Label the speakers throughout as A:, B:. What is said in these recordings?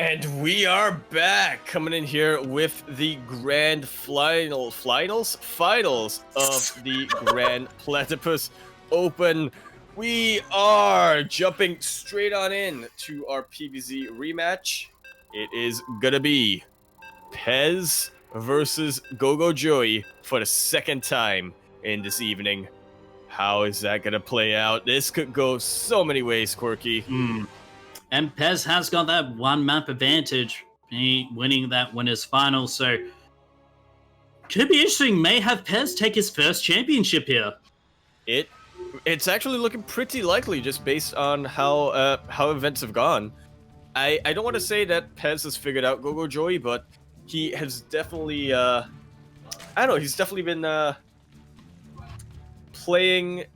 A: And we are back, coming in here with the grand finals of the Grand Platypus Open. We are jumping straight on in to our PvZ rematch. It is gonna be Pezz versus GogojOey for the second time in this evening. How is that gonna play out? This could go so many ways, Quirky.
B: And Pezz has got that one map advantage, winning that winners final. So could be interesting. May have Pezz take his first championship here.
A: It's actually looking pretty likely, just based on how events have gone. I don't want to say that Pezz has figured out GogojOey, but he has definitely I don't know. He's definitely been playing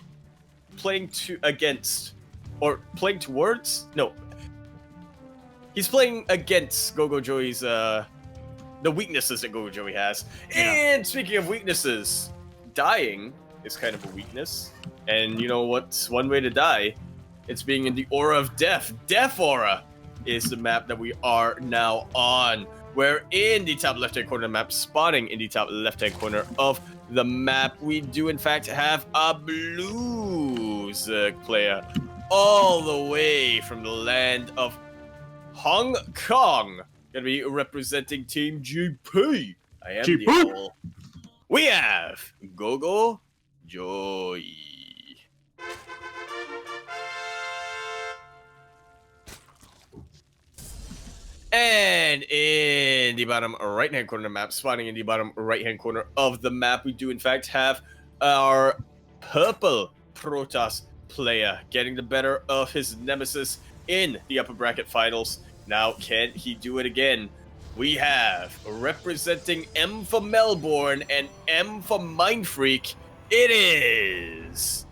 A: towards. No, he's playing against GogojOey's the weaknesses that GogojOey has. Yeah. And speaking of weaknesses, dying is kind of a weakness. And you know what's one way to die? It's being in the aura of death. Death Aura is the map that we are now on. Where in the top left-hand corner of the map, spawning in the top left-hand corner of the map, we do in fact have a blues player all the way from the land of Hong Kong. Gonna be representing Team GP. I am
B: GP.
A: the owl. We have GogojOey. And in the bottom right-hand corner of the map, spawning in the bottom right-hand corner of the map, we do in fact have our purple Protoss player getting the better of his nemesis in the upper bracket finals. Now, can he do it again? We have, representing M for Melbourne and M for Mindfreak, it is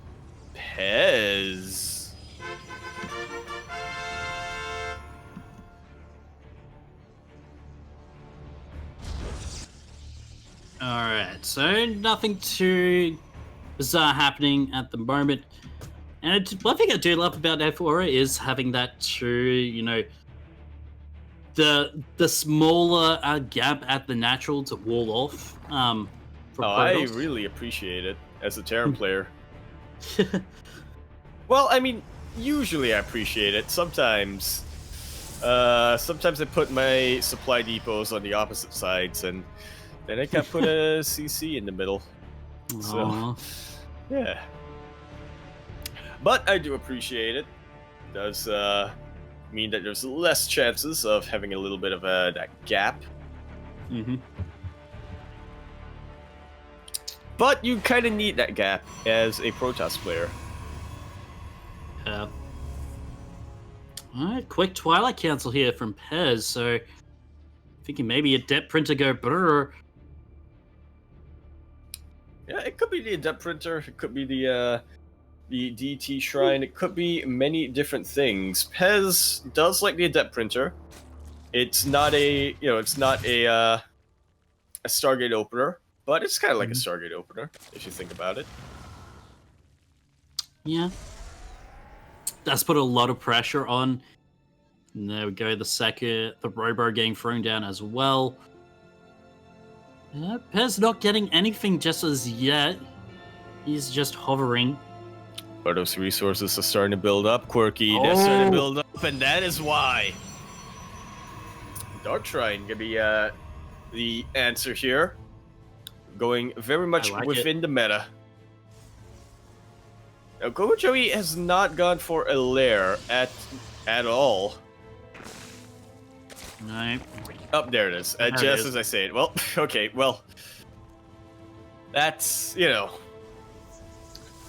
A: Pezz.
B: Alright, so nothing too bizarre happening at the moment. And one thing I do love about Death Aura is having that the smaller gap at the natural to wall off.
A: I really appreciate it as a Terran player. Well, I mean, usually I appreciate it. Sometimes I put my supply depots on the opposite sides, and then I can't put a CC in the middle. So, yeah. But I do appreciate it. It does mean that there's less chances of having a little bit of that gap.
B: Mm-hmm.
A: But you kind of need that gap as a Protoss player.
B: Yeah. Alright, quick Twilight Council here from Pezz, so thinking maybe a depth printer go brrr.
A: Yeah, it could be the Adept Printer, it could be the DT Shrine, it could be many different things. Pezz does like the Adept Printer. It's not a Stargate opener, but it's kind of like a Stargate opener, if you think about it.
B: Yeah. That's put a lot of pressure on. And there we go, the Robo getting thrown down as well. Pezz not getting anything just as yet. He's just hovering.
A: But those resources are starting to build up, Quirky. They're starting to build up, and that is why Dark Shrine gonna be the answer here. Going very much within the meta. Now, GogojOey has not gone for a lair at all.
B: No.
A: Oh, there it is. Just as I say it. Well, okay, well. That's,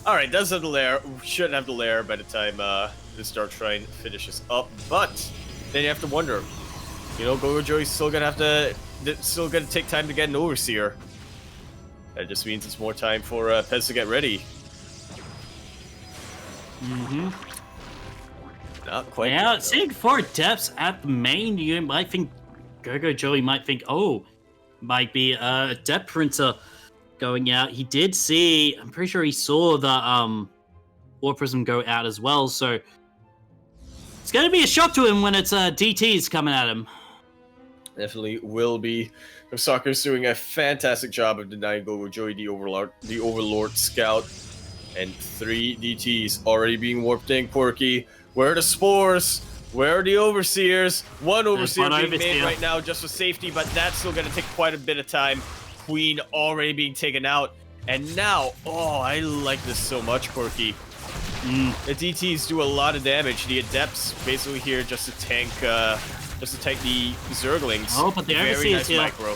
A: Alright, does have the lair. Shouldn't have the lair by the time this Dark Shrine finishes up. But then you have to wonder, GogojOey's still gonna take time to get an Overseer. That just means it's more time for Pezz to get ready.
B: Mm-hmm.
A: Not quite.
B: Yeah, seeing 4 depths at the main, you might think GogojOey might think, might be a depth printer going out. He did see, I'm pretty sure he saw the War Prism go out as well, so It's going to be a shock to him when it's DTs coming at him.
A: Definitely will be. Soccer's doing a fantastic job of denying GogojOey the Overlord Scout. And 3 DTs already being warped in. Quirky, where are the spores? Where are the overseers? One overseer being made right now just for safety, but that's still going to take quite a bit of time. Queen already being taken out. And now, oh, I like this so much, Quirky. The DTs do a lot of damage. The Adepts basically here just to tank the Zerglings.
B: Oh, but the Overseer is here.
A: Micro.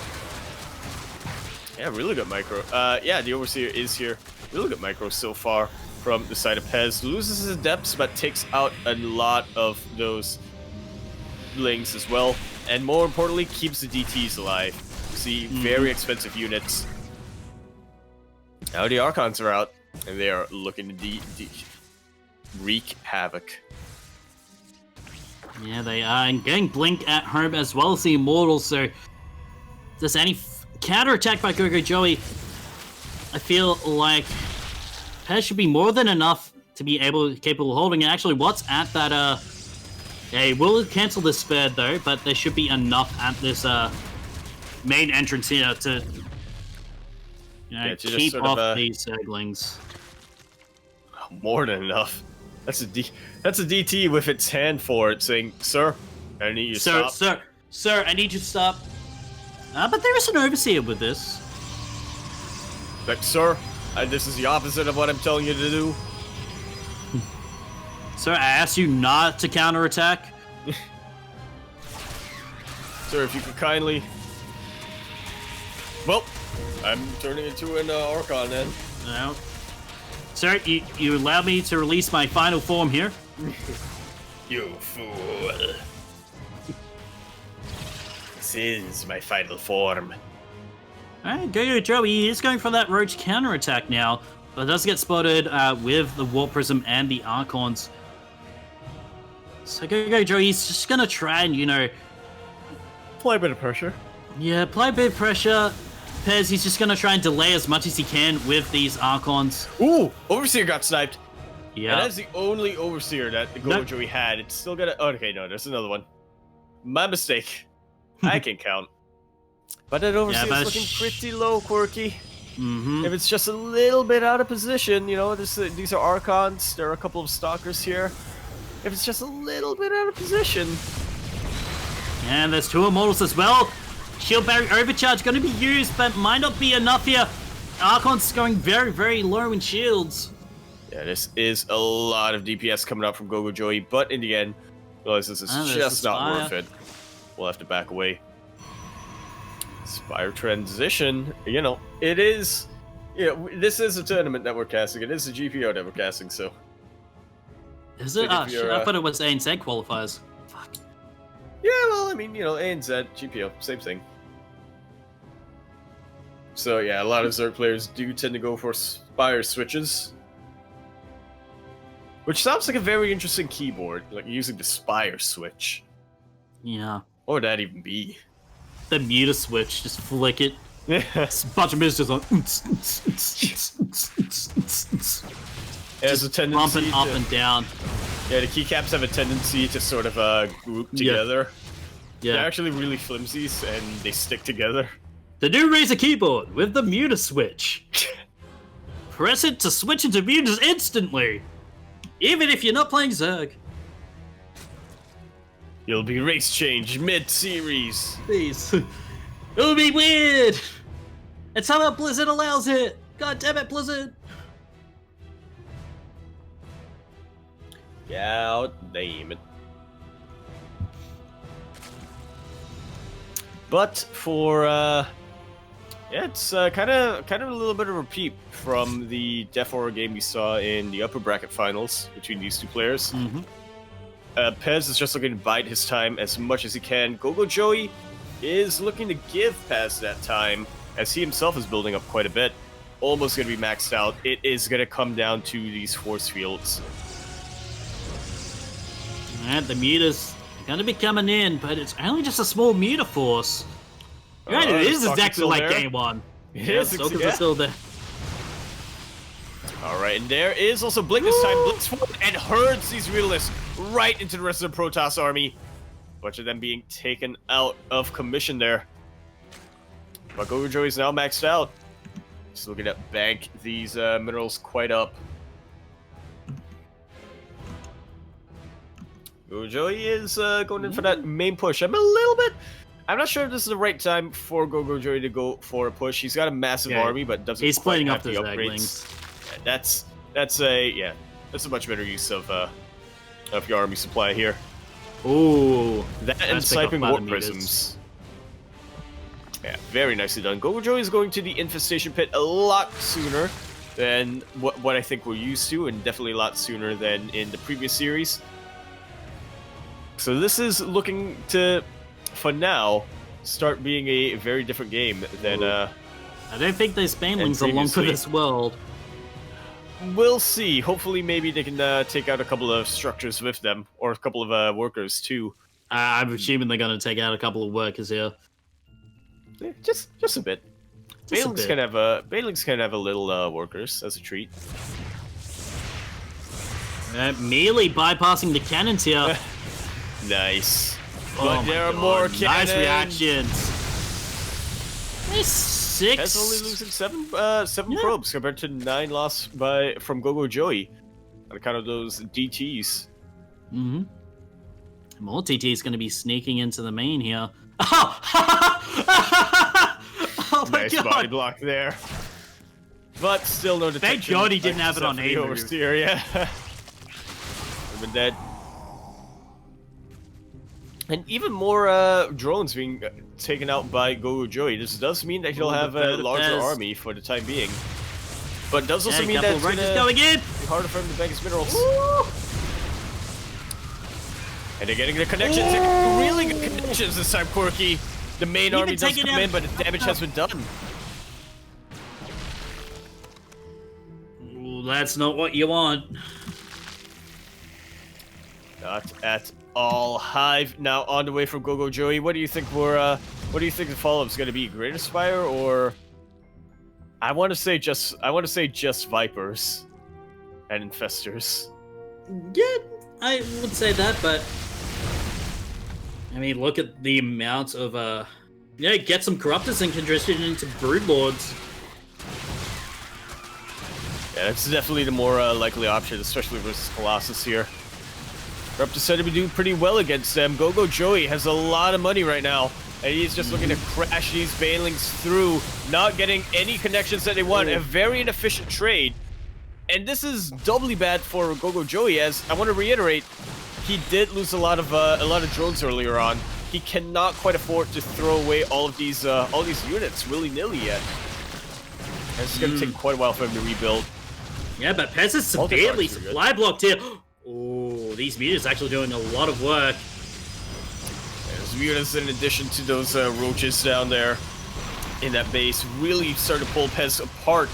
A: Yeah, really good micro. Yeah, the Overseer is here. Really good micro so far from the side of Pezz. Loses his Adepts, but takes out a lot of those Lings as well. And more importantly, keeps the DTs alive. See, very expensive units. Now the Archons are out, and they are looking to wreak havoc.
B: Yeah, they are. And getting Blink at home as well as the Immortals, so if there's any counterattack by GogojOey, I feel like Pezz should be more than enough to be capable of holding it. Actually, what's at that, yeah, he will cancel this Spade though, but there should be enough at this, main entrance here to, keep off these Zerglings.
A: More than enough. That's a DT with its hand forward saying, "Sir, I need you to stop."
B: Sir, I need you to stop. But there is an Overseer with this.
A: Like, sir, this is the opposite of what I'm telling you to do.
B: Sir, I asked you not to counterattack.
A: Sir, if you could kindly... Well, I'm turning into an Archon then.
B: No. Sir, you allowed me to release my final form here?
A: You fool. This is my final form.
B: Alright, GogojOey is going for that Roach counterattack now, but it does get spotted with the Warp Prism and the Archons. So GogojOey's just gonna try and,
A: apply a bit of pressure.
B: Yeah, apply a bit of pressure. Pezz, he's just gonna try and delay as much as he can with these Archons.
A: Ooh! Overseer got sniped!
B: Yeah.
A: And that's the only Overseer that the GogojOey had. It's still gonna... Oh, okay, no, there's another one. My mistake. I can count. But that Overseer is looking pretty low, Quirky. If it's just a little bit out of position, these are Archons. There are a couple of Stalkers here. If it's just a little bit out of position...
B: And there's 2 Immortals as well. Shield Barrier Overcharge going to be used, but might not be enough here. Archon's going very, very low in shields.
A: Yeah, this is a lot of DPS coming up from GogojOey, but in the end, realize this is just not worth it. We'll have to back away. Spire transition, it is... this is a tournament that we're casting. It is a GPO that we're casting, so...
B: Is it? I thought it was ANZ qualifiers. Fuck.
A: Yeah, well, I mean, ANZ, GPO, same thing. So yeah, a lot of Zerg players do tend to go for Spire switches. Which sounds like a very interesting keyboard, like using the Spire switch.
B: Yeah.
A: What would that even be?
B: The Muta switch, just flick it. It's a bunch of mids just like...
A: It has a tendency
B: bumping up and down.
A: Yeah, the keycaps have a tendency to sort of group together.
B: Yeah.
A: They're actually really flimsy, and they stick together.
B: The new Razer keyboard with the Muta switch. Press it to switch into mutas instantly, even if you're not playing Zerg.
A: You'll be race changed mid-series.
B: Please. It'll be weird. It's how Blizzard allows it. God damn it, Blizzard.
A: God damn it. But for yeah, it's kind of a little bit of a repeat from the Death Horror game we saw in the upper bracket finals between these 2 players. Pezz is just looking to bide his time as much as he can. GogojOey is looking to give Pezz that time, as he himself is building up quite a bit. Almost going to be maxed out. It is going to come down to these force fields.
B: Alright, the Muta's gonna be coming in, but it's only just a small Muta force. Right, it is exactly like game 1.
A: It is,
B: still there.
A: Alright. Alright, and there is also Blink this time. Blinks forward and herds these realists right into the rest of the Protoss army. A bunch of them being taken out of commission there. But GogojOey is now maxed out. Just looking to bank these minerals quite up. GogojOey is going in for that main push. I'm not sure if this is the right time for GogojOey to go for a push. He's got a massive army, but doesn't
B: he's
A: quite
B: playing
A: have
B: up
A: the
B: the
A: upgrades.
B: Ducklings.
A: That's a much better use of your army supply here.
B: Ooh,
A: that and sniping warp prisms. Yeah, very nicely done. GogojOey is going to the infestation pit a lot sooner than what I think we're used to, and definitely a lot sooner than in the previous series. So this is looking to, for now, start being a very different game than. I
B: don't think those banelings are long for this world.
A: We'll see. Hopefully, maybe they can take out a couple of structures with them, or a couple of workers too.
B: I'm assuming they're going to take out a couple of workers here.
A: Yeah, just a bit. Banelings can have a little workers as a treat.
B: Merely bypassing the cannons here.
A: Nice.
B: But
A: there are more cannons.
B: Nice reactions. There's 6.
A: Pezz only losing 7 probes compared to 9 loss from GogojOey on account of those DTs.
B: Mm-hmm. More TT's going to be sneaking into the main here. Oh! Oh my
A: nice
B: God.
A: body block there. But still no detection.
B: Thank God he didn't have it on aim.
A: Oversteer, yeah. I've been dead. And even more drones being taken out by GogojOey. This does mean that he'll have a larger army for the time being. But does also mean that it's
B: going in.
A: be harder for him to bank his minerals. And they're getting the connections. Really good connections this time, Quirky. The main army does come in, but the damage has been done.
B: Ooh, that's not what you want.
A: Not at all. Hive now on the way from GogojOey. What do you think what do you think the follow-up is going to be? Greater Spire or I want to say just Vipers and Infestors.
B: Yeah, I would say that, but I mean, look at the amount of get some Corruptors and condition into Broodlords.
A: Yeah, that's definitely the more likely option, especially versus Colossus here. Corruptors said to be doing pretty well against them. GogojOey has a lot of money right now, and he's just looking to crash these Banelings through, not getting any connections that they want. A very inefficient trade. And this is doubly bad for GogojOey, as I want to reiterate, he did lose a lot of drones earlier on. He cannot quite afford to throw away all these units willy-nilly yet. And it's going to take quite a while for him to rebuild.
B: Yeah, but Pezz is severely supply blocked here. Oh, these meters actually doing a lot of work.
A: There's units in addition to those roaches down there in that base, really starting to pull Pezz apart.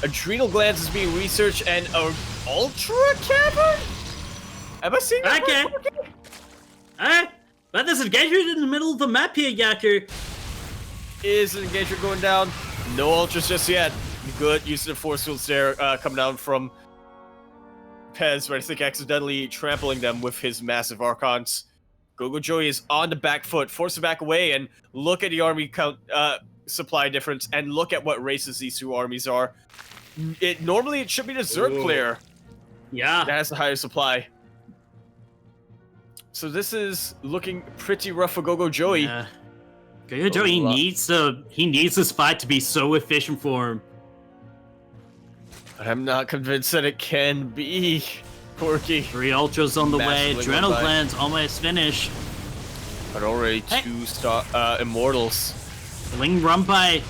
A: Adrenal glands is being researched, and an Ultra Cavern? Am I seeing that?
B: Okay. Alright, but there's an engagement in the middle of the map here, Yaku.
A: Is an engagement going down? No Ultras just yet. Good use of the force fields there coming down from Pezz, but I think accidentally trampling them with his massive Archons. GogojOey is on the back foot, forced to back away, and look at the army count supply difference, and look at what races these two armies are. Normally it should be the Zerg player.
B: Yeah.
A: That has the higher supply. So this is looking pretty rough for GogojOey.
B: Yeah. GogojOey needs this fight to be so efficient for him.
A: But I'm not convinced that it can be, Quirky.
B: 3 Ultras on the way, Adrenal Glands almost finished.
A: But already 2 Immortals.
B: Ling run by.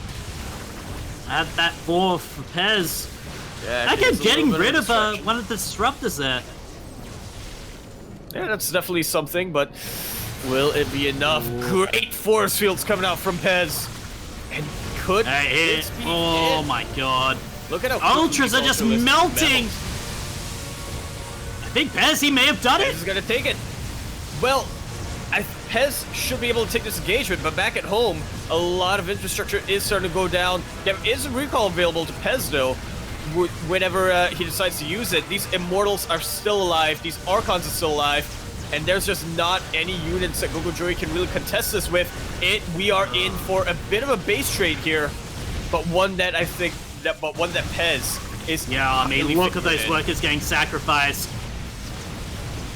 B: Add that 4 for Pezz.
A: Yeah,
B: I kept getting rid of one of the Disruptors there.
A: Yeah, that's definitely something, but will it be enough? Ooh. Great force fields coming out from Pezz. And could it be
B: my god.
A: Look at how
B: Ultras are just melting! I think Pezz, he may have done it!
A: Pezz is gonna take it. Well, Pezz should be able to take this engagement, but back at home, a lot of infrastructure is starting to go down. There is a recall available to Pezz, though. whenever he decides to use it, these Immortals are still alive, these Archons are still alive, and there's just not any units that GogojOey can really contest this with. We are in for a bit of a base trade here, but one that I think one that Pezz is.
B: Yeah, I mean, look at those workers getting sacrificed.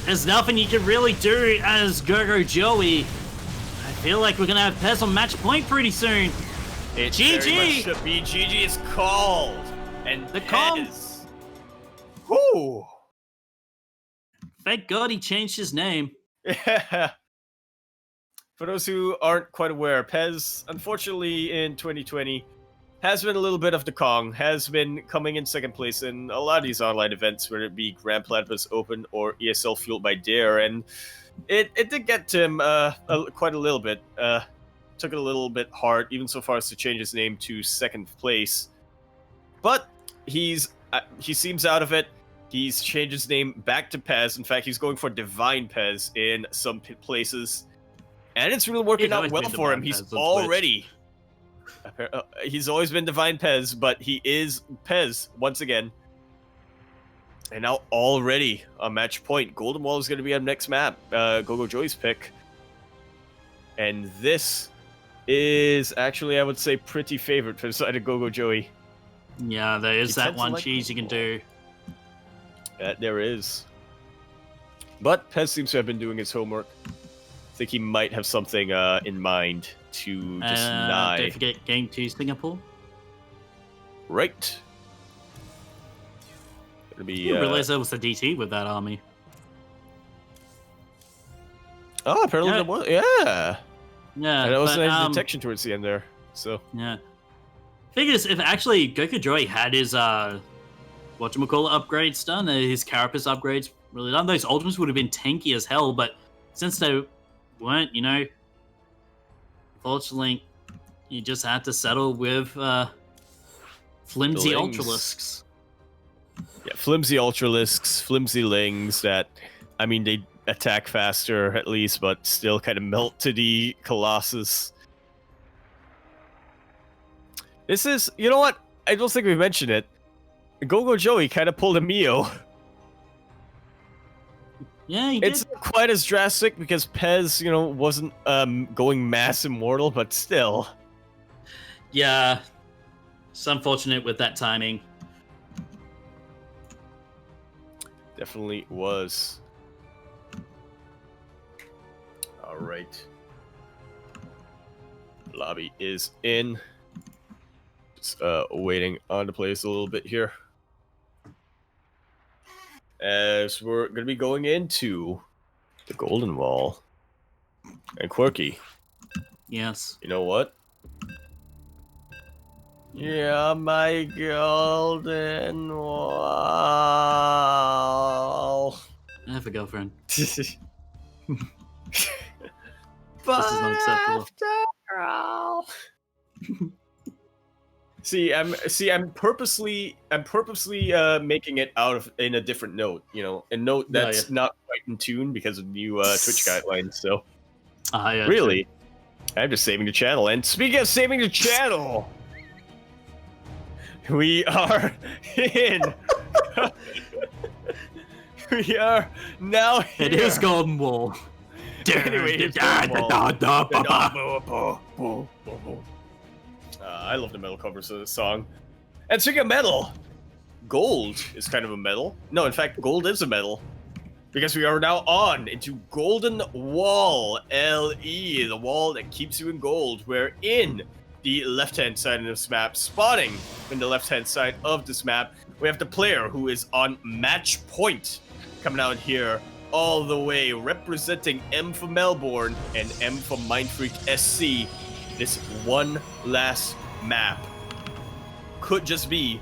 B: There's nothing you can really do as GogojOey. I feel like we're gonna have Pezz on match point pretty soon.
A: It
B: GG!
A: very much should be. GG is called. And
B: The
A: Pezz. Whoo!
B: Thank God he changed his name.
A: Yeah. For those who aren't quite aware, Pezz, unfortunately, in 2020, has been a little bit of the Kong, has been coming in second place in a lot of these online events, whether it be Grand Platypus Open or ESL Fueled by Dare, and it did get to him quite a little bit. Took it a little bit hard, even so far as to change his name to second place. But he seems out of it. He's changed his name back to Pezz. In fact, he's going for Divine Pezz in some places. And it's really working out well for him. He's already... he's always been Divine Pezz, but he is Pezz once again. And now already on match point. Golden Wall is going to be on next map. GogojOey's pick. And this is actually, I would say, pretty favorite for the side of GogojOey.
B: Yeah, there is that one cheese you can do.
A: There is. But Pezz seems to have been doing his homework. I think he might have something in mind to just deny.
B: Don't forget game 2 Singapore.
A: Right. Gonna be.
B: I didn't realize there was a DT with that army.
A: Oh, apparently there was. Yeah.
B: Yeah.
A: And it was a detection towards the end there. So.
B: Yeah. Figures if actually GogojOey had his whatchamacallit upgrades done, his Carapace upgrades really done, those ultimates would have been tanky as hell, but since they weren't, you know, unfortunately, you just had to settle with flimsy Ultralisks.
A: Yeah, flimsy Ultralisks, flimsy Lings that, I mean, they attack faster at least, but still kind of melt to the Colossus. This is, you know what? I don't think we mentioned it. GogojOey kind of pulled a Mio.
B: Yeah, he did.
A: It's not quite as drastic because Pezz, you know, wasn't going mass immortal, but still.
B: Yeah, it's unfortunate with that timing.
A: Definitely was. All right. Lobby is in. Just waiting on the place a little bit here. As we're going to be going into the Golden Wall. And Quirky.
B: Yes.
A: You know what? Yeah, my Golden Wall.
B: I have a girlfriend.
A: This
B: is not acceptable.
A: After all. I'm purposely making it out of in a different note, you know, a note that's not quite in tune because of new Twitch guidelines. So,
B: yeah,
A: really, I'm just saving the channel. And speaking of saving the channel, we are in. We are now here.
B: It is Golden Wall.
A: Anyway, it's Golden Wall. I love the metal covers of this song. And speaking of metal, gold is kind of a metal. No, in fact, gold is a metal. Because we are now on into Golden Wall LE, the wall that keeps you in gold. We're in the left-hand side of this map, spawning in the left-hand side of this map. We have the player who is on match point, coming out here all the way, representing M for Melbourne and M for Mindfreak SC. This one last map could just be,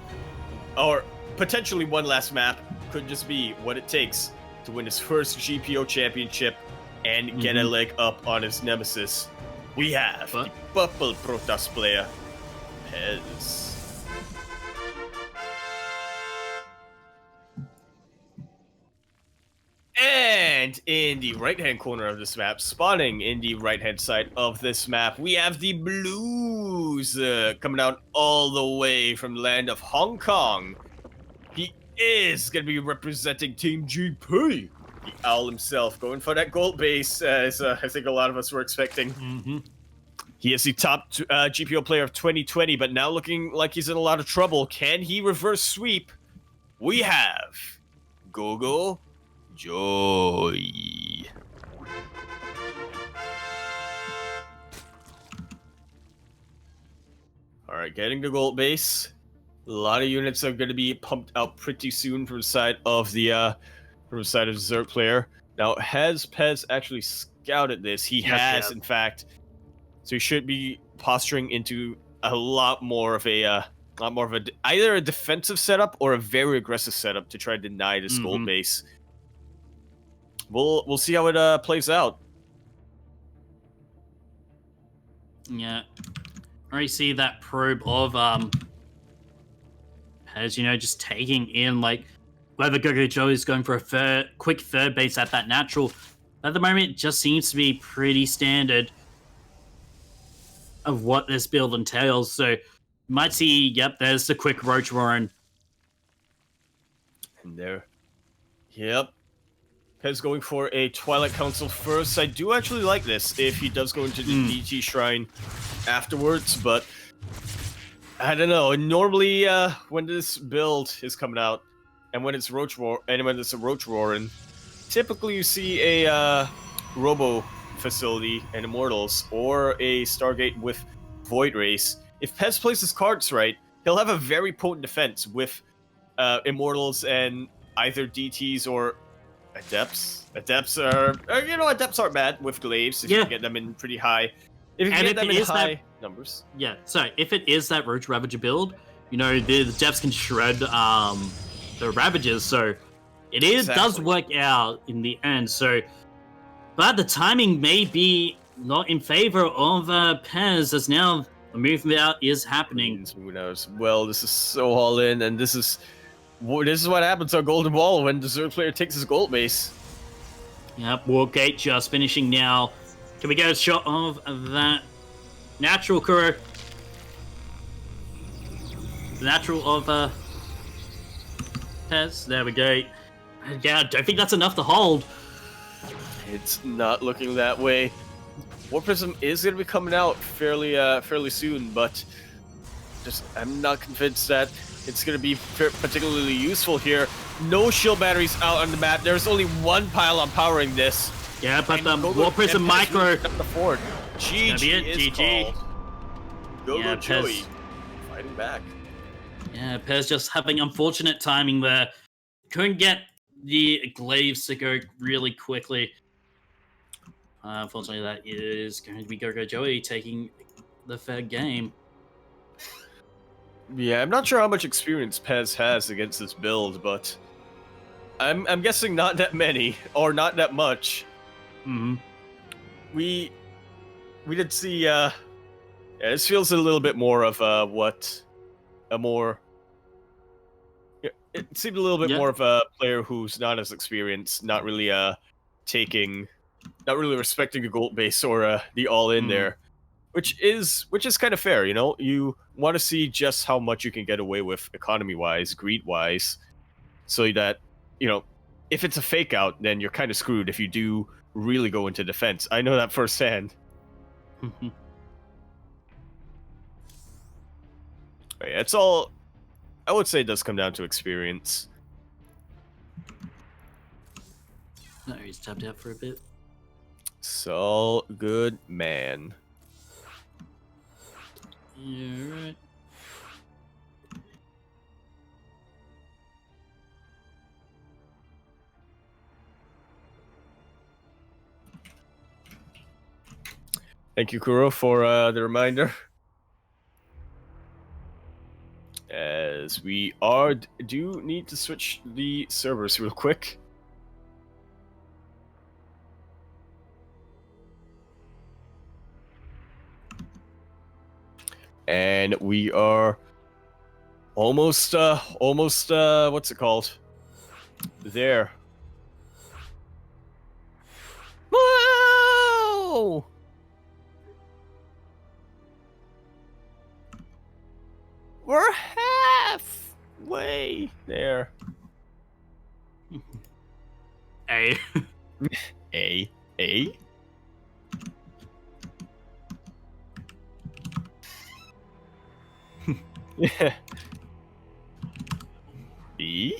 A: or potentially one last map could just be what it takes to win his first GPO championship and get a leg up on his nemesis. We have the purple Protoss player, Pezz. And in the right-hand corner of this map, spawning in the right-hand side of this map, we have the Blues coming out all the way from the land of Hong Kong. He is going to be representing Team GP. The Owl himself going for that gold base, as I think a lot of us were expecting.
B: Mm-hmm.
A: He is the top GPO player of 2020, but now looking like he's in a lot of trouble. Can he reverse sweep? We have GogojOey. All right, getting the gold base. A lot of units are going to be pumped out pretty soon from the side of the Zerg player. Now, has Pezz actually scouted this? He has, in fact. So he should be posturing into a lot more of a either a defensive setup or a very aggressive setup to try to deny this gold base. We'll see how it plays out.
B: Yeah, I already see that probe of Pezz, you know, just taking in like whether GogojOey is going for a quick third base at that natural. At the moment, it just seems to be pretty standard of what this build entails. So you might see, yep, there's the quick Roach Warren.
A: And there. Yep. Pezz going for a Twilight Council first. I do actually like this if he does go into the DT Shrine afterwards, but I don't know. Normally, when this build is coming out, and when it's a Roach Warren, typically you see a Robo facility and Immortals, or a Stargate with Void Race. If Pezz plays his cards right, he'll have a very potent defense with Immortals and either DTs or Adepts. Adepts aren't bad with Glaives if you can get them in pretty high. If you can get them in high numbers.
B: Yeah, so if it is that Roach Ravager build, you know, the Adepts can shred the Ravagers, so it does work out in the end. So, but the timing may be not in favor of Pezz, as now the movement out is happening.
A: Who knows? Well, this is so all in, and this is what happens on Golden Ball when the Zerg player takes his gold base.
B: Yep, Wargate just finishing now. Can we get a shot of that natural Kuro? The natural of Pezz. There we go. Yeah, I don't think that's enough to hold.
A: It's not looking that way. War Prism is going to be coming out fairly soon, but I'm not convinced that it's going to be particularly useful here. No shield batteries out on the map. There's only one pylon powering this.
B: Yeah, but the War Prism Micro...
A: The Ford. GG is called. GogojOey fighting back.
B: Yeah, Pezz just having unfortunate timing there. Couldn't get the Glaives to go really quickly. Unfortunately, that is going to be GogojOey taking the third game.
A: Yeah, I'm not sure how much experience Pezz has against this build, but I'm guessing not that many, or not that much. We did see, yeah, this feels a little bit more of it seemed a little bit more of a player who's not as experienced, not really respecting the gold base or the all-in there. Which is kind of fair, you know? You want to see just how much you can get away with economy-wise, greed-wise, so that, you know, if it's a fake-out, then you're kind of screwed if you do really go into defense. I know that firsthand. Yeah, it's all... I would say it does come down to experience.
B: No, he's tapped out for a bit.
A: So good, man.
B: Yeah, right.
A: Thank you, Kuro, for the reminder. As we do need to switch the servers real quick. And we are almost, what's it called? There. Whoa! We're halfway there. A. B.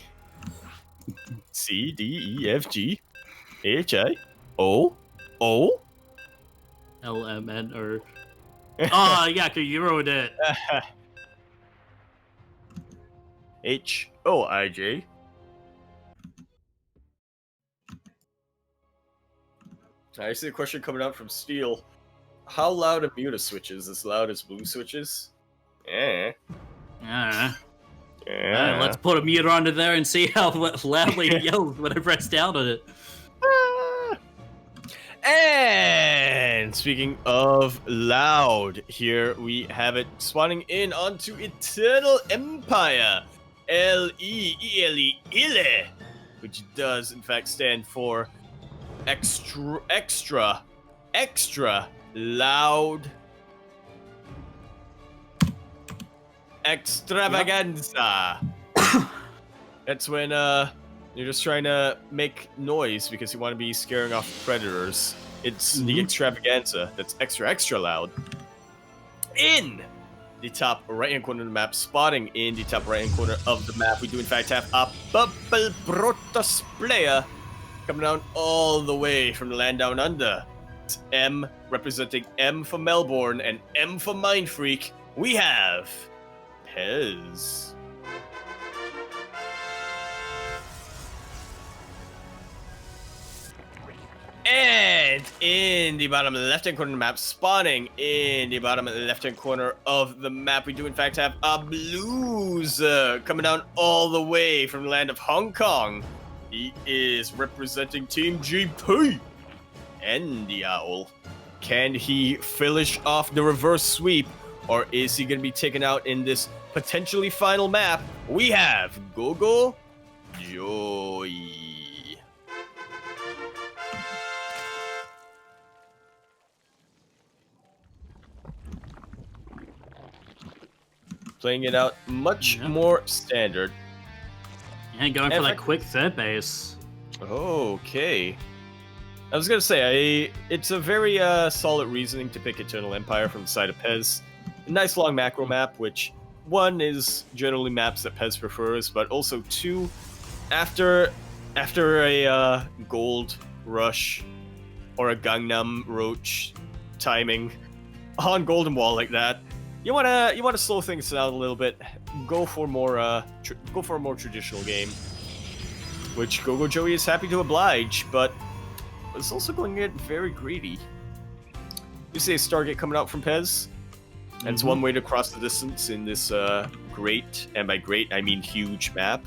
A: C, D, E, F, G, H, I, O, O.
B: L, M, N, O. Oh, yeah, you wrote it.
A: H, O, I, J. I see a question coming out from Steel. How loud are Muta switches? As loud as blue switches?
B: Yeah.
A: Yeah.
B: Let's put a meter onto there and see how loudly it yells when I press down on it.
A: And speaking of loud, here we have it spawning in onto Eternal Empire. L-E-E-L-E, Ile, which does in fact stand for extra loud extravaganza. That's when you're just trying to make noise because you want to be scaring off predators. It's the extravaganza that's extra loud. In the top right-hand corner of the map, spotting in the top right-hand corner of the map, we do in fact have a Bubble Protoss player coming down all the way from the land down under. It's M, representing M for Melbourne and M for Mind Freak. We have Pezz. And in the bottom left-hand corner of the map, spawning in the bottom left-hand corner of the map, we do in fact have a Blues coming down all the way from the land of Hong Kong. He is representing Team GP. And the Owl. Can he finish off the reverse sweep, or is he going to be taken out in this potentially final map? We have GogojOey. Playing it out much more standard.
B: And going for that quick third base.
A: Okay. I was gonna say, it's a very solid reasoning to pick Eternal Empire from the side of Pezz. A nice long macro map, which one is generally maps that Pezz prefers, but also two, after a gold rush or a Gangnam Roach timing on Golden Wall like that, you wanna slow things down a little bit. Go for a more traditional game, which GogojOey is happy to oblige, but it's also going to get very greedy. You see a Stargate coming out from Pezz. That's one way to cross the distance in this great, and by great I mean huge map.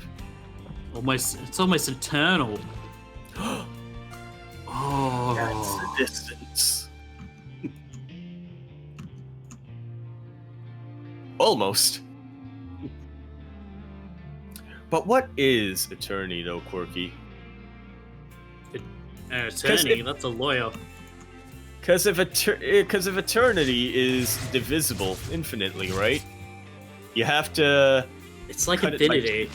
B: It's almost eternal. Oh,
A: that's the distance. Almost. But what is eternity, though, Quirky?
B: Eternity? That's a lawyer.
A: Because if eternity is divisible infinitely, right? You have to.
B: It's like infinity.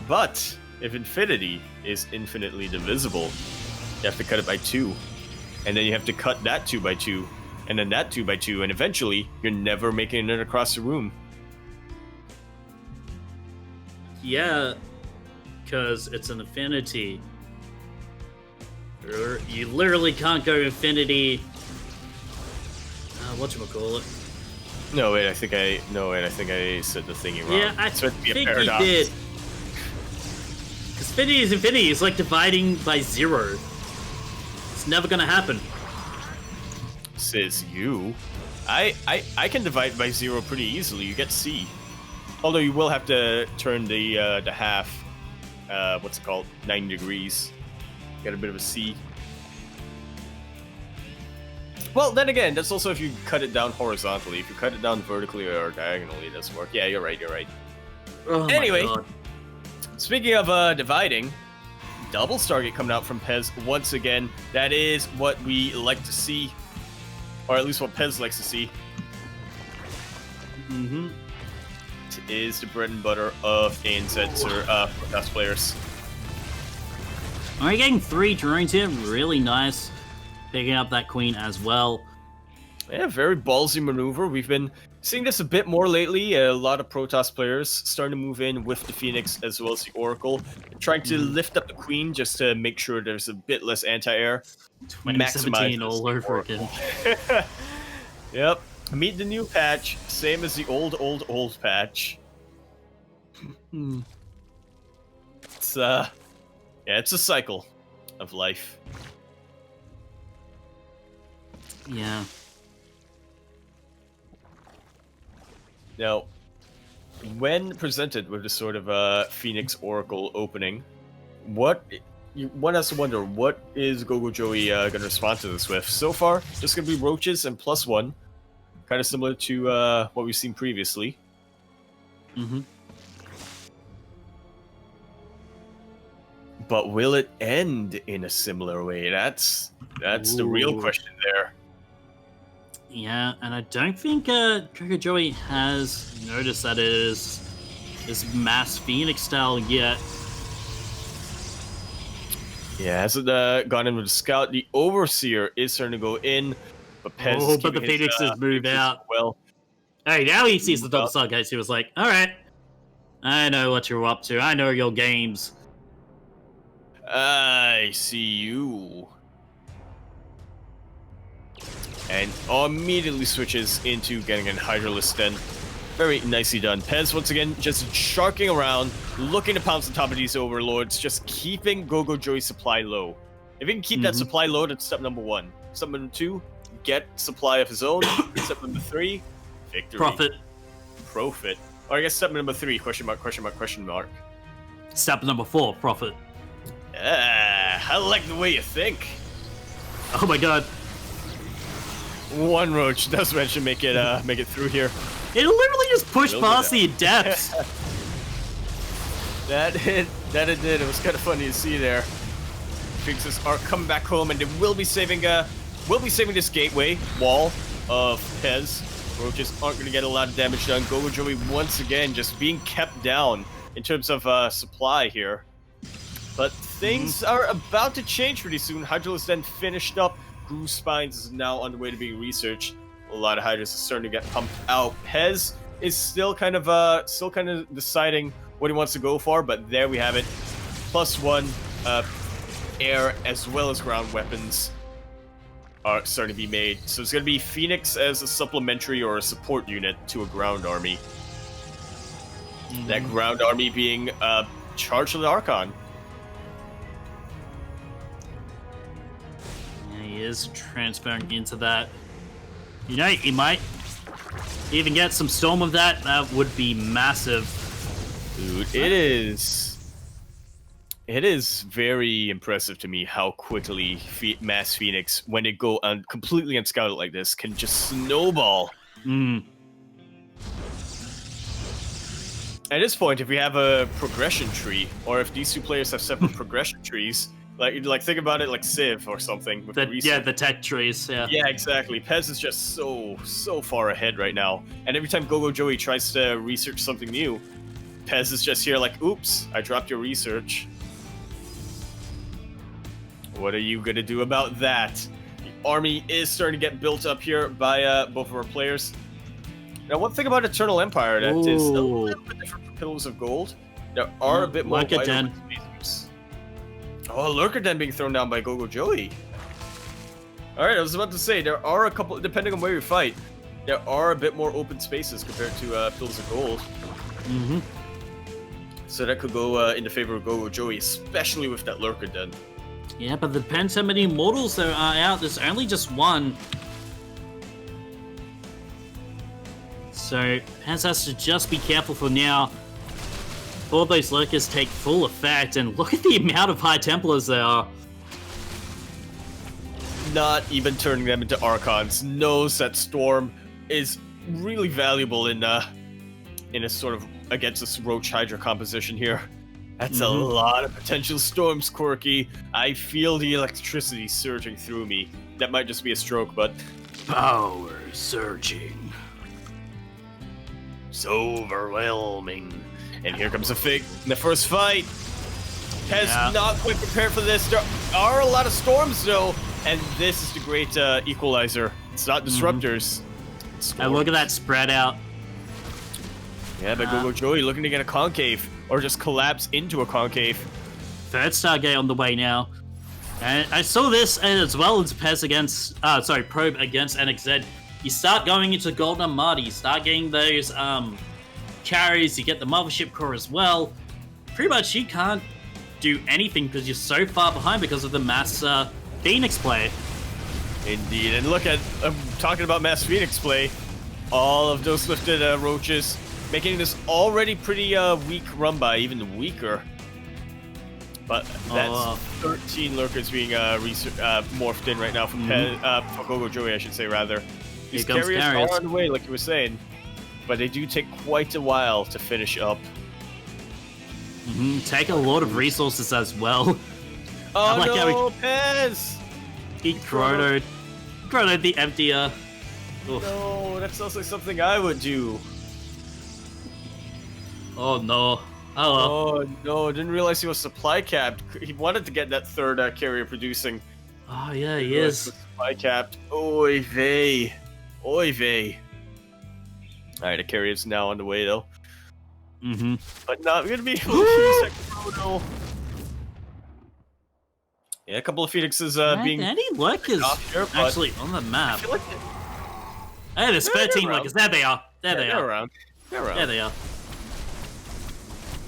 A: But if infinity is infinitely divisible, you have to cut it by 2, and then you have to cut that 2 by 2, and then that 2 by 2, and eventually you're never making it across the room.
B: Yeah, because it's an infinity. You literally can't go infinity. Whatchamacallit?
A: No wait, I think I said the thingy wrong.
B: Yeah, I think you did. Because infinity is infinity. It's like dividing by 0. It's never gonna happen.
A: Says you. I can divide by 0 pretty easily. You get C. Although you will have to turn the half, what's it called, 90 degrees. Get a bit of a C. Well, then again, that's also if you cut it down horizontally. If you cut it down vertically or diagonally, it doesn't work. Yeah, you're right.
B: Oh
A: anyway,
B: my God.
A: Speaking of dividing, double Stargate coming out from Pezz once again. That is what we like to see, or at least what Pezz likes to see.
B: Mm-hmm.
A: It is the bread and butter of ANZ or Protoss players.
B: Alright, getting 3 drones here, really nice. Picking up that queen as well.
A: Yeah, very ballsy maneuver. We've been seeing this a bit more lately. A lot of Protoss players starting to move in with the Phoenix as well as the Oracle, trying to lift up the Queen just to make sure there's a bit less anti-air.
B: 2017 all over again.
A: Yep. Meet the new patch, same as the old patch. It's yeah, it's a cycle of life.
B: Yeah.
A: Now, when presented with this sort of Phoenix Oracle opening, one has to wonder, what is GogojOey going to respond to this with? So far, just going to be roaches and +1, kind of similar to what we've seen previously. But will it end in a similar way? That's the real question there.
B: Yeah, and I don't think GogojOey has noticed that it is this mass Phoenix style yet.
A: Yeah, hasn't gone in with the scout. The Overseer is starting to go in, but Pezz
B: but the Phoenix has moved out.
A: Well,
B: hey, now he sees the double side guys. He was like, all right, I know what you're up to. I know your games.
A: I see you. And immediately switches into getting an Hydralisk then. Very nicely done. Pezz, once again, just sharking around, looking to pounce on top of these overlords, just keeping GogojOey's supply low. If he can keep that supply low, that's step number 1. Step number 2, get supply of his own. Step number 3, victory. Profit. Or I guess step number 3, question mark, question mark, question mark.
B: Step number 4, profit.
A: I like the way you think.
B: Oh my god.
A: One roach does mention make it through here.
B: It literally just pushed past the adepts.
A: That it did. It was kind of funny to see there. Phoenixes are coming back home, and they will be saving this gateway wall of Pezz. Roaches aren't going to get a lot of damage done. GogojOey once again just being kept down in terms of supply here. But things are about to change pretty soon. Hydralisk then finished up. Groove Spines is now on the way to being researched. A lot of Hydras are starting to get pumped out. Pezz is still kind of deciding what he wants to go for, but there we have it. +1 air as well as ground weapons are starting to be made. So it's going to be Phoenix as a supplementary or a support unit to a ground army. That ground army being charged with Archon.
B: He is transferring into that. You know, he might even get some Storm of that. That would be massive.
A: Dude, it is very impressive to me how quickly Mass Phoenix, when it go completely unscouted like this, can just snowball. At this point, if we have a progression tree, or if these two players have separate progression trees, like think about it like Civ or something. With
B: the tech trees, yeah.
A: Yeah, exactly. Pezz is just so far ahead right now. And every time GogojOey tries to research something new, Pezz is just here like, oops, I dropped your research. What are you gonna do about that? The army is starting to get built up here by both of our players. Now, one thing about Eternal Empire that is a little bit different from Pillars of Gold, there are a bit more
B: like a den.
A: Oh, Lurker Den being thrown down by GogojOey. Alright, I was about to say, there are a couple, depending on where you fight, there are a bit more open spaces compared to Pillars of Gold. So that could go in the favor of GogojOey, especially with that Lurker Den.
B: Yeah, but it depends how many mortals there are out. There's only just one. So, Pezz has to just be careful for now. All those lurkers take full effect, and look at the amount of High Templars there are.
A: Not even turning them into Archons. Knows that Storm is really valuable in a sort of against this Roach Hydra composition here. That's a lot of potential storms, Quirky. I feel the electricity surging through me. That might just be a stroke, but
B: power surging.
A: So overwhelming. And here comes the first fight. Pezz not quite prepared for this. There are a lot of storms though, and this is the great equalizer. It's not disruptors.
B: And look at that spread out.
A: Yeah, but GogojOey looking to get a concave or just collapse into a concave.
B: Third Stargate on the way now. And I saw this as well as Pezz against, Probe against NXZ. You start going into Golden Armada, you start getting those carries, you get the Mothership Core as well. Pretty much you can't do anything because you're so far behind because of the mass Phoenix play. Indeed,
A: and look at, I'm talking about mass Phoenix play. All of those lifted roaches, making this already pretty weak run by, even weaker. But that's 13 lurkers being morphed in right now from for GogojOey, I should say, rather. These carriers are on the way, like you were saying, but they do take quite a while to finish up.
B: Take a lot of resources as well.
A: Oh like no, Pezz!
B: He chronoed the emptier.
A: No, that sounds like something I would do.
B: Oh no. Oh
A: no, didn't realize he was supply capped. He wanted to get that third carrier producing.
B: Oh yeah, he is.
A: Supply capped. Oy vey. Oy vey. Alright, the carrier's now on the way though. But not gonna be able to use that chrono. Yeah, a couple of Phoenixes being...
B: Any lurkers actually on the map. Hey, there's 13 lurkers. There they are. There
A: around. They're around.
B: There they are.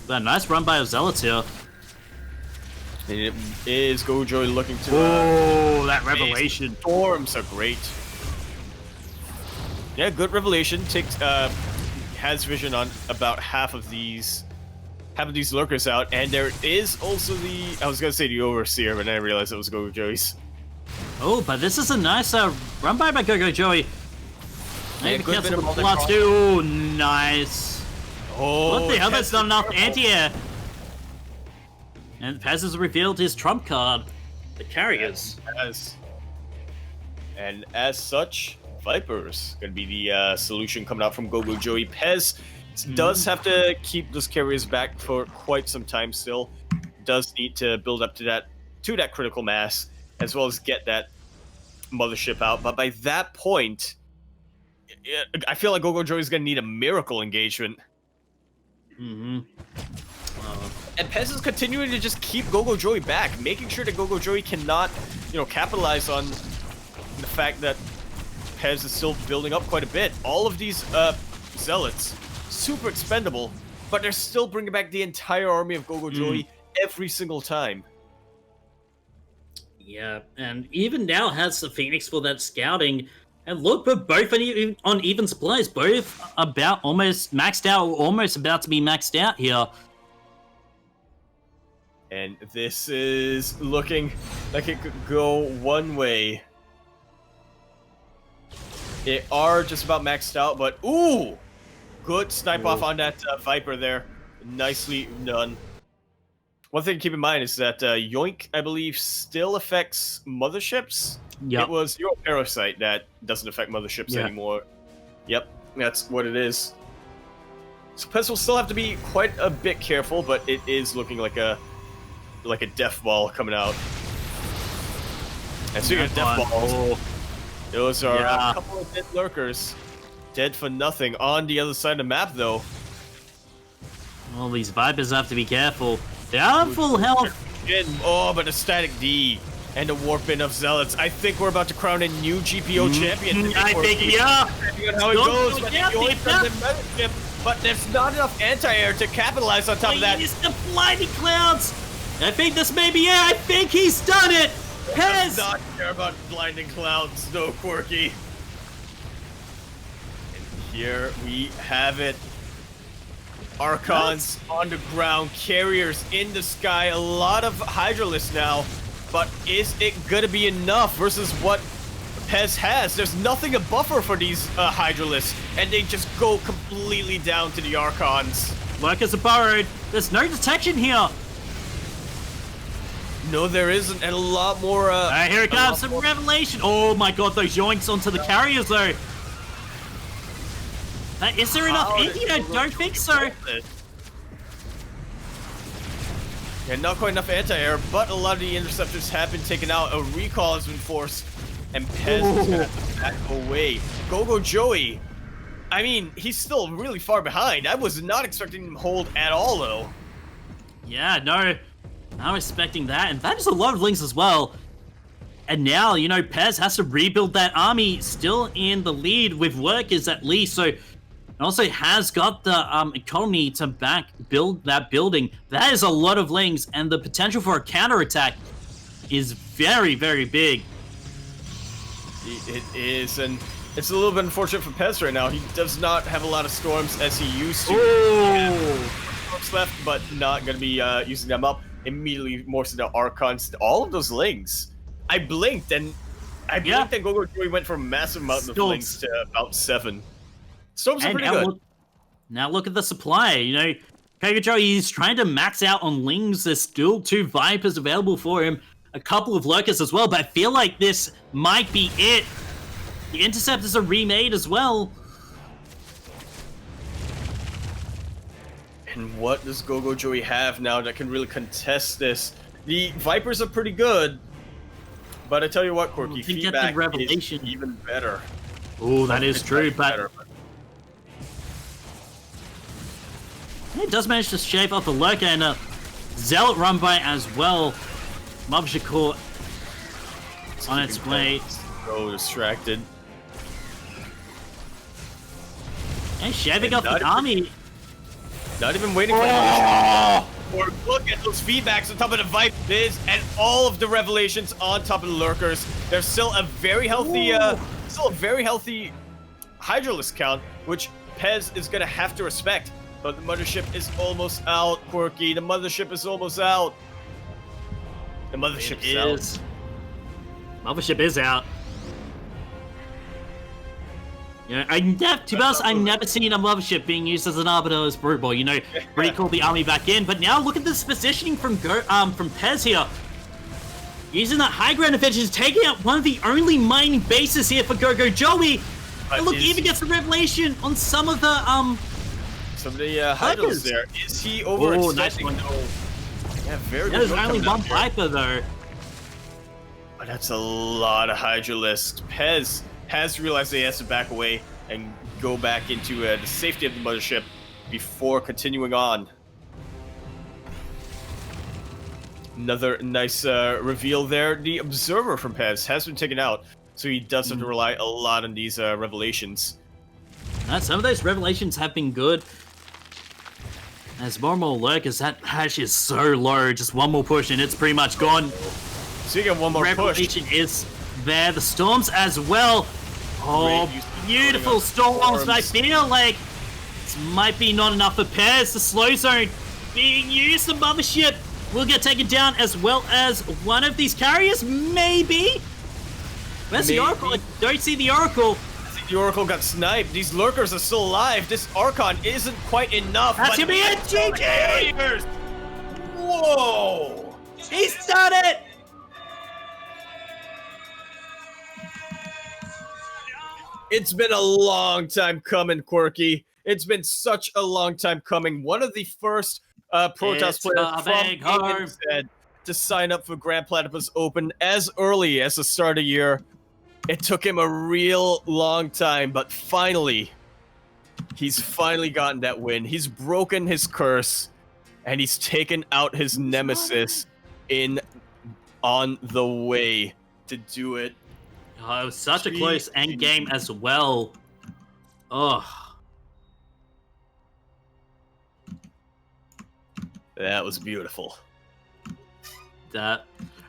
B: But nice run by a Zealots here.
A: And it is GogojOey looking to...
B: Oh, that revelation.
A: Storms are great. Yeah, good revelation. Takes has vision on about half of these lurkers out, and there is also the... I was gonna say the Overseer, but then I realized it was GogojOey's.
B: Oh, but this is a nice run by GogojOey. Maybe cancel the blast too. Oh, nice.
A: Oh,
B: what the hell? That's not enough anti-air. And Pezz has revealed his trump card, the carriers.
A: And as such, Viper's gonna be the solution coming out from GogojOey. Pezz does have to keep those carriers back for quite some time still. Does need to build up to that critical mass, as well as get that mothership out. But by that point, I feel like GogojOey is gonna need a miracle engagement. And Pezz is continuing to just keep GogojOey back, making sure that GogojOey cannot, capitalize on the fact that Pezz is still building up quite a bit. All of these Zealots, super expendable, but they're still bringing back the entire army of GogojOey every single time.
B: Yeah, and even now has the Phoenix for that scouting. And look, we're both on even supplies, both about almost maxed out, or almost about to be maxed out here.
A: And this is looking like it could go one way. They are just about maxed out, but ooh! Good snipe off on that Viper there. Nicely done. One thing to keep in mind is that Yoink, I believe, still affects motherships. Yep. It was your parasite that doesn't affect motherships anymore. Yep, that's what it is. So Pezz will still have to be quite a bit careful, but it is looking like a death ball coming out. And speaking of death balls, those are a couple of dead lurkers. Dead for nothing on the other side of the map, though.
B: Well, these Vipers have to be careful. They are full health.
A: Oh, but a static D. And a warp-in of Zealots. I think we're about to crown a new GPO champion.
B: I think, yeah.
A: Depending on how it goes, but there's not enough anti-air to capitalize on top of that.
B: It's the blinding clouds. I think this may be it. I think he's done it. Pezz
A: does not care about blinding clouds, no, Quirky. And here we have it. Archons on the ground, carriers in the sky, a lot of Hydralisks now. But is it gonna be enough versus what Pezz has? There's nothing to buffer for these Hydralisks, and they just go completely down to the Archons.
B: Lurkers are burrowed. There's no detection here.
A: No, there isn't, and a lot more.
B: Here it comes, some revelation. Oh my god, those yoinks onto the carriers though. Is there enough Indy? I don't think so.
A: And not quite enough anti-air, but a lot of the interceptors have been taken out. A recall has been forced, and Pezz is gonna have to back away. GogojOey, I mean, he's still really far behind. I was not expecting him to hold at all, though.
B: Yeah, no, I'm expecting that, and that is a lot of links as well. And now, you know, Pezz has to rebuild that army, still in the lead with workers at least, so also has got the economy to build that building. That is a lot of links, and the potential for a counterattack is very, very big.
A: It is, and it's a little bit unfortunate for Pezz right now. He does not have a lot of storms as he used to. Storms left, but not going to be using them up. Immediately morphs into Archons. All of those links. I blinked, and GogojOey went from a massive amount of links to about 7. Storms are pretty good.
B: Now look at the supply. You know, GogojOey is trying to max out on Lings. There's still 2 Vipers available for him. A couple of Lurkers as well, but I feel like this might be it. The Interceptors are remade as well.
A: And what does GogojOey have now that can really contest this? The Vipers are pretty good, but I tell you what, Quirky, feedback is even better.
B: Oh, that is true, but it does manage to shave off a Lurker and a Zealot run by as well. Mothership Core on its way.
A: So distracted.
B: And shaving off the army.
A: Not even waiting for or look at those feedbacks on top of the Vipers and all of the revelations on top of the Lurkers. There's still a very healthy, Hydralisk count, which Pezz is gonna have to respect. But the mothership is almost out, Quirky. The mothership is almost out. The mothership is out.
B: Mothership is out. You know, to be honest, I've never seen a mothership being used as an arbiter as brute ball. You know, recall the army back in. But now look at this positioning from Pezz here. Using that high ground advantage, taking out one of the only mining bases here for GogojOey. And look, even gets a revelation on some of the
A: Hydrals there. Is he overextending?
B: Nice one.
A: Yeah, very good.
B: There's only one Viper though.
A: But that's a lot of Hydralisks. Pezz has realized that he has to back away and go back into the safety of the mothership before continuing on. Another nice reveal there. The Observer from Pezz has been taken out, so he does have to rely a lot on these revelations.
B: Some of those revelations have been good. As more and more Lurkers, that hash is so low. Just one more push and it's pretty much gone.
A: So you get one more
B: Revelation is there. The storms as well. Oh, beautiful storms. But I feel like this might be not enough for Pezz. The slow zone being used. The mothership will get taken down as well as one of these carriers. Maybe. Where's the Oracle? I don't see the Oracle.
A: The Oracle got sniped. These Lurkers are still alive. This Archon isn't quite enough.
B: That's gonna be it. GG!
A: Whoa!
B: He's done it!
A: It's been a long time coming, Quirky. It's been such a long time coming. One of the first Protoss players from PvZ to sign up for Grand Platypus Open as early as the start of the year. It took him a real long time, but finally, he's finally gotten that win. He's broken his curse, and he's taken out his nemesis on the way to do it.
B: Oh, it was such a close end game as well. Oh.
A: That was beautiful.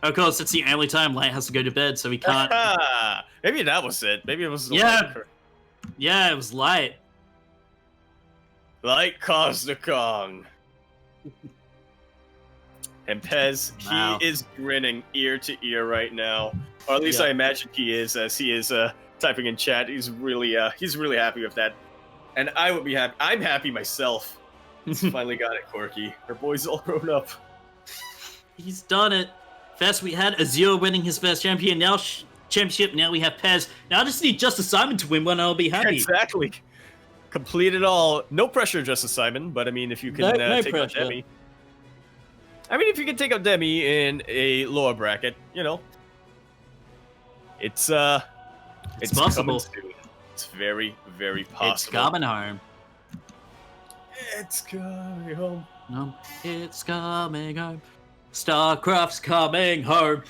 B: Of course, it's the only time Light has to go to bed, so we can't...
A: Maybe that was it. Maybe it was...
B: Yeah, it was Light.
A: Light caused the Kong. And Pezz, he is grinning ear to ear right now. Or at least I imagine he is, as he is typing in chat. He's really happy with that. And I would be happy. I'm happy myself. He's finally got it, Quirky. Our boy's all grown up.
B: He's done it. First we had Azure winning his first championship. Now we have Pezz. Now I just need Justice Simon to win one and I'll be happy.
A: Exactly. Complete it all. No pressure, Justice Simon, but I mean, if you can take on Demi. I mean, if you can take out Demi in a lower bracket, you know, it's
B: possible.
A: coming soon. It's very, very possible.
B: It's coming home.
A: It's coming home.
B: No, it's coming home. StarCraft's coming home.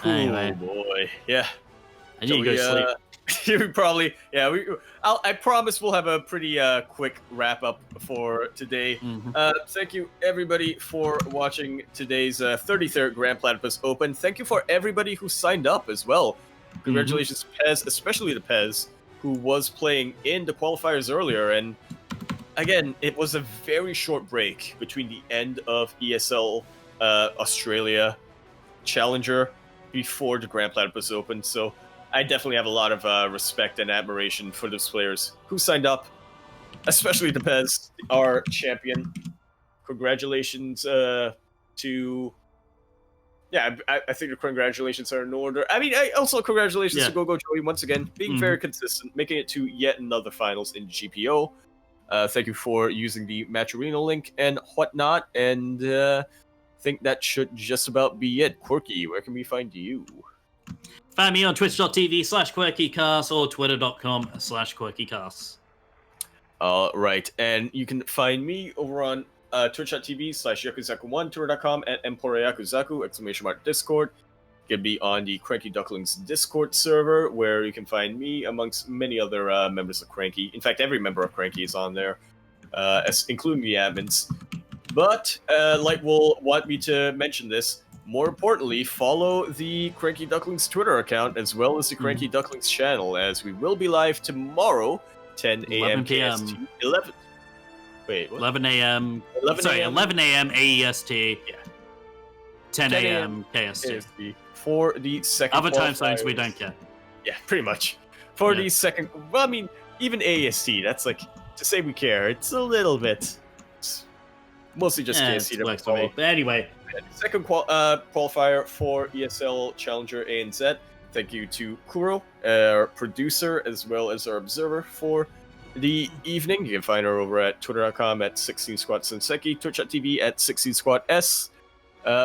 B: Anyway.
A: Oh boy, yeah.
B: I need to go sleep.
A: We probably, yeah. I promise we'll have a pretty quick wrap up for today. Thank you everybody for watching today's 33rd Grand Platypus Open. Thank you for everybody who signed up as well. Congratulations, Pezz, especially to Pezz, who was playing in the qualifiers earlier. And again, it was a very short break between the end of ESL Australia Challenger before the Grand Platypus Open, so I definitely have a lot of respect and admiration for those players who signed up, especially the Pezz, our champion. Congratulations to... Yeah, I think the congratulations are in order. I mean, also congratulations to GogojOey once again, being very consistent, making it to yet another finals in GPO. Thank you for using the Match Arena link and whatnot, and think that should just about be it. Quirky, where can we find you?
B: Find me on twitch.tv/QuirkyCast or twitter.com/QuirkyCast.
A: Right, and you can find me over on twitch.tv/Yakuzaku1, twitter.com @EmporeYakuzaku, !Discord. You can be on the Cranky Ducklings Discord server, where you can find me amongst many other members of Cranky. In fact, every member of Cranky is on there, including the admins. But, like, will want me to mention this, more importantly, follow the Cranky Ducklings Twitter account, as well as the Cranky Ducklings channel, as we will be live tomorrow, 10 a.m. KST. 11. Wait, what?
B: 11 a.m. 11 a.m. AEST. Yeah. 10 a.m. KST.
A: For the second
B: other time zones we don't get.
A: Yeah, pretty much. For the second... Well, I mean, even AEST, that's like... To say we care, it's a little bit... Mostly just KST.
B: For me. But anyway.
A: Second qualifier for ESL Challenger ANZ. Thank you to Kuro, our producer, as well as our observer for the evening. You can find her over at twitter.com @16squatsenseki, twitch.tv @16squats.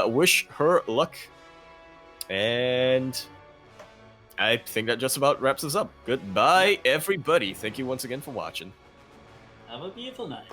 A: Wish her luck. And I think that just about wraps us up. Goodbye, everybody. Thank you once again for watching.
B: Have a beautiful night.